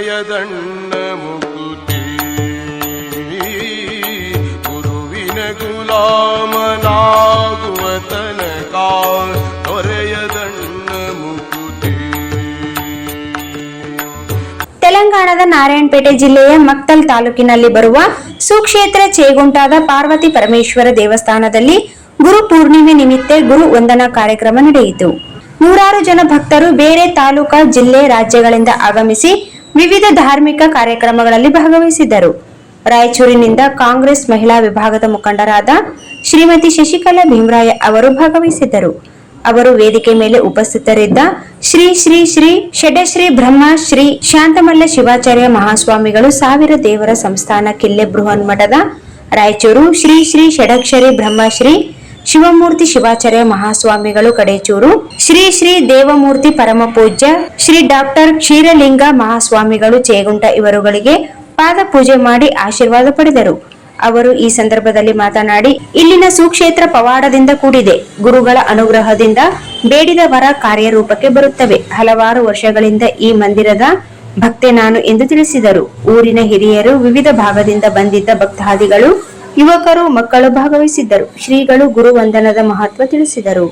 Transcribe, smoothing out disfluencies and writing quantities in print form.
ದೊರೆಯದಣ್ಣ ಮುಕುತಿ ಗುರುವಿನ ಗುಲಾಮನಾಗುವ ತನಕ ದೊರೆಯದಣ್ಣ ಮುಕುತಿ. ತೆಲಂಗಾಣದ ನಾರಾಯಣಪೇಟೆ ಜಿಲ್ಲೆಯ ಮಕ್ತಲ್ ತಾಲೂಕಿನಲ್ಲಿ ಬರುವ ಸುಕ್ಷೇತ್ರ ಚೇಗುಂಟಾದ ಪಾರ್ವತಿ ಪರಮೇಶ್ವರ ದೇವಸ್ಥಾನದಲ್ಲಿ ಗುರು ಪೂರ್ಣಿಮೆ ನಿಮಿತ್ತ ಗುರು ವಂದನಾ ಕಾರ್ಯಕ್ರಮ ನಡೆಯಿತು. ನೂರಾರು ಜನ ಭಕ್ತರು ಬೇರೆ ತಾಲೂಕಾ, ಜಿಲ್ಲೆ, ರಾಜ್ಯಗಳಿಂದ ಆಗಮಿಸಿ ವಿವಿಧ ಧಾರ್ಮಿಕ ಕಾರ್ಯಕ್ರಮಗಳಲ್ಲಿ ಭಾಗವಹಿಸಿದ್ದರು. ರಾಯಚೂರಿನಿಂದ ಕಾಂಗ್ರೆಸ್ ಮಹಿಳಾ ವಿಭಾಗದ ಮುಖಂಡರಾದ ಶ್ರೀಮತಿ ಶಶಿಕಲಾ ಭೀಮರಾಯ ಅವರು ಭಾಗವಹಿಸಿದ್ದರು. ಅವರು ವೇದಿಕೆ ಮೇಲೆ ಉಪಸ್ಥಿತರಿದ್ದ ಶ್ರೀ ಶ್ರೀ ಶ್ರೀ ಷಡಶ್ರೀ ಬ್ರಹ್ಮ ಶ್ರೀ ಶಾಂತಮಲ್ಲ ಶಿವಾಚಾರ್ಯ ಮಹಾಸ್ವಾಮಿಗಳು ಸಾವಿರ ದೇವರ ಸಂಸ್ಥಾನ ಕಿಲ್ಲೆ ಬೃಹನ್ ಮಠದ ರಾಯಚೂರು, ಶ್ರೀ ಶ್ರೀ ಷಡಕ್ಷರಿ ಬ್ರಹ್ಮಶ್ರೀ ಶಿವಮೂರ್ತಿ ಶಿವಾಚಾರ್ಯ ಮಹಾಸ್ವಾಮಿಗಳು ಕಡೇಚೂರು, ಶ್ರೀ ಶ್ರೀ ದೇವಮೂರ್ತಿ ಪರಮ ಪೂಜ್ಯ ಶ್ರೀ ಡಾಕ್ಟರ್ ಕ್ಷೀರಲಿಂಗ ಮಹಾಸ್ವಾಮಿಗಳು ಚೇಗುಂಟ ಇವರುಗಳಿಗೆ ಪಾದ ಪೂಜೆ ಮಾಡಿ ಆಶೀರ್ವಾದ ಪಡೆದರು. ಅವರು ಈ ಸಂದರ್ಭದಲ್ಲಿ ಮಾತನಾಡಿ, ಇಲ್ಲಿನ ಸುಕ್ಷೇತ್ರ ಪವಾಡದಿಂದ ಕೂಡಿದೆ. ಗುರುಗಳ ಅನುಗ್ರಹದಿಂದ ಬೇಡಿದ ವರ ಕಾರ್ಯರೂಪಕ್ಕೆ ಬರುತ್ತವೆ. ಹಲವಾರು ವರ್ಷಗಳಿಂದ ಈ ಮಂದಿರದ ಭಕ್ತೆ ನಾನು ಎಂದು ತಿಳಿಸಿದರು. ಊರಿನ ಹಿರಿಯರು, ವಿವಿಧ ಭಾಗದಿಂದ ಬಂದಿದ್ದ ಭಕ್ತಾದಿಗಳು, ಯುವಕರು, ಮಕ್ಕಳು ಭಾಗವಹಿಸಿದ್ದರು. ಶ್ರೀಗಳು ಗುರು ವಂದನದ ಮಹತ್ವ ತಿಳಿಸಿದರು.